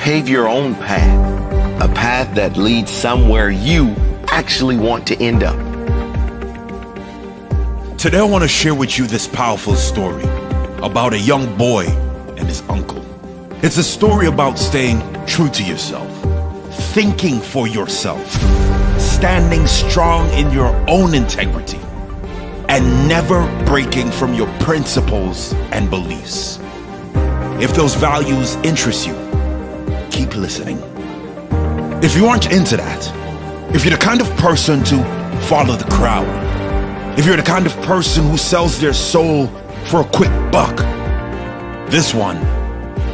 Pave your own path, a path that leads somewhere you actually want to end up. Today I want to share with you this powerful story about a young boy and his uncle. It's a story about staying true to yourself, thinking for yourself, standing strong in your own integrity, and never breaking from your principles and beliefs. If those values interest you, keep listening. If you aren't into that, if you're the kind of person to follow the crowd, if you're the kind of person who sells their soul for a quick buck, this one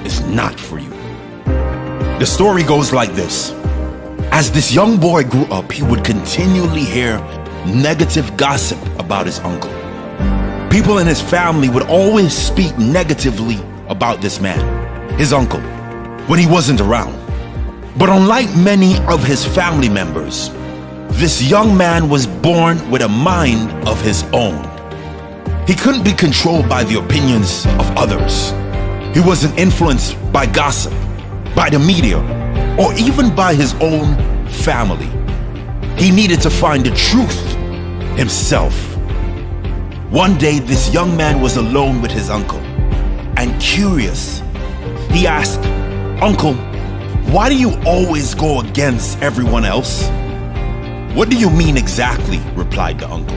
is not for you. The story goes like this. As this young boy grew up, he would continually hear negative gossip about his uncle. People in his family would always speak negatively about this man, his uncle, when he wasn't around. But unlike many of his family members, this young man was born with a mind of his own. He couldn't be controlled by the opinions of others. He wasn't influenced by gossip, by the media, or even by his own family. He needed to find the truth himself. One day, this young man was alone with his uncle, and curious, he asked, "Uncle, why do you always go against everyone else?" "What do you mean exactly?" replied the uncle.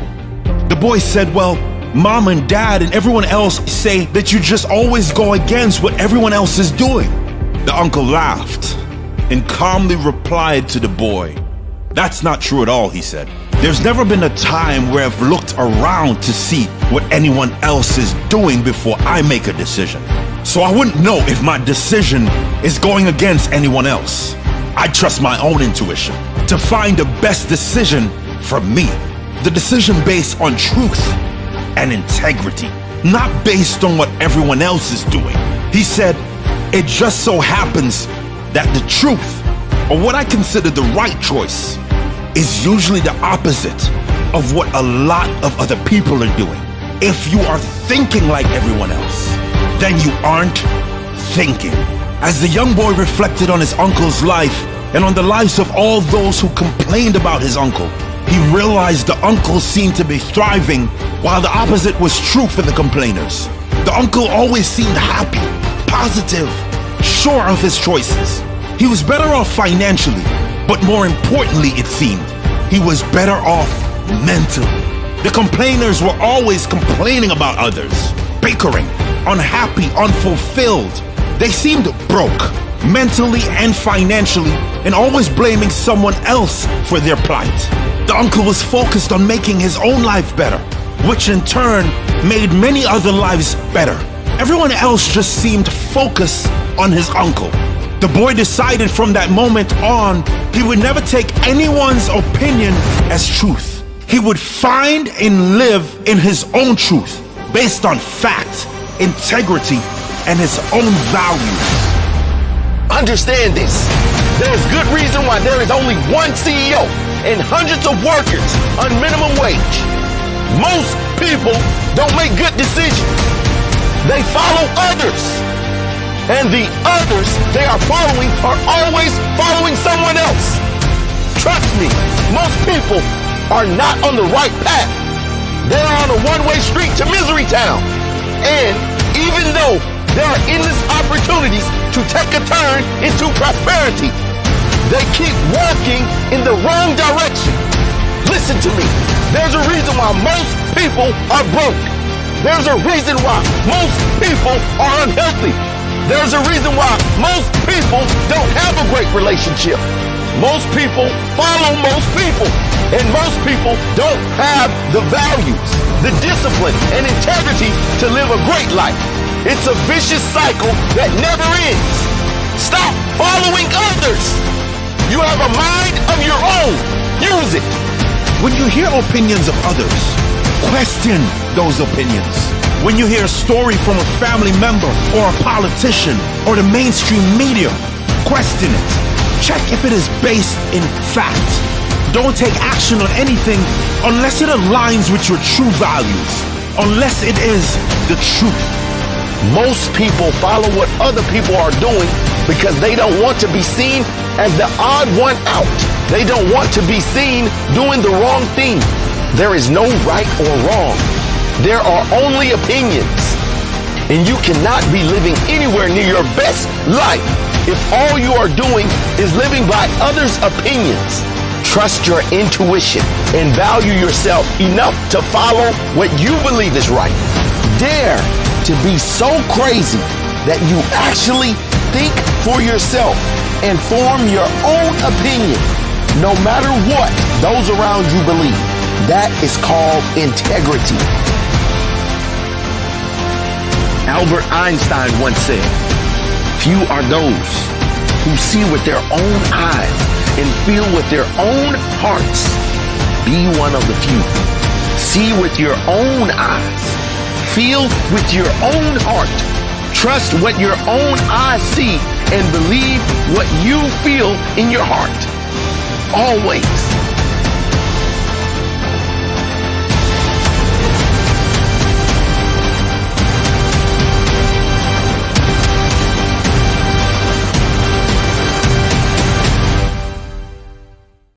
The boy said, "Well, Mom and Dad and everyone else say that you just always go against what everyone else is doing." The uncle laughed and calmly replied to the boy, "That's not true at all," he said. "There's never been a time where I've looked around to see what anyone else is doing before I make a decision. So I wouldn't know if my decision is going against anyone else. I trust my own intuition to find the best decision for me. The decision based on truth and integrity, not based on what everyone else is doing." He said, "It just so happens that the truth, or what I consider the right choice, is usually the opposite of what a lot of other people are doing. If you are thinking like everyone else, then you aren't thinking." As the young boy reflected on his uncle's life and on the lives of all those who complained about his uncle, he realized the uncle seemed to be thriving while the opposite was true for the complainers. The uncle always seemed happy, positive, sure of his choices. He was better off financially, but more importantly, it seemed, he was better off mentally. The complainers were always complaining about others, bickering, unhappy, unfulfilled. They seemed broke, mentally and financially, and always blaming someone else for their plight. The uncle was focused on making his own life better, which in turn made many other lives better. Everyone else just seemed focused on his uncle. The boy decided from that moment on, he would never take anyone's opinion as truth. He would find and live in his own truth, based on fact, integrity, and his own values. Understand this. There is good reason why there is only one CEO and hundreds of workers on minimum wage. Most people don't make good decisions. They follow others. And the others they are following are always following someone else. Trust me, most people are not on the right path. They're on a one-way street to misery town. And even though there are endless opportunities to take a turn into prosperity, they keep walking in the wrong direction. Listen to me. There's a reason why most people are broke. There's a reason why most people are unhealthy. There's a reason why most people don't have a great relationship. Most people follow most people. And most people don't have the values, the discipline, and integrity to live a great life. It's a vicious cycle that never ends. Stop following others. You have a mind of your own. Use it. When you hear opinions of others, question those opinions. When you hear a story from a family member or a politician or the mainstream media, question it. Check if it is based in fact. Don't take action on anything unless it aligns with your true values, unless it is the truth. Most people follow what other people are doing because they don't want to be seen as the odd one out. They don't want to be seen doing the wrong thing. There is no right or wrong. There are only opinions. And you cannot be living anywhere near your best life if all you are doing is living by others' opinions. Trust your intuition and value yourself enough to follow what you believe is right. Dare to be so crazy that you actually think for yourself and form your own opinion, no matter what those around you believe. That is called integrity. Albert Einstein once said, "Few are those who see with their own eyes and feel with their own hearts." Be one of the few. See with your own eyes. Feel with your own heart. Trust what your own eyes see and believe what you feel in your heart. Always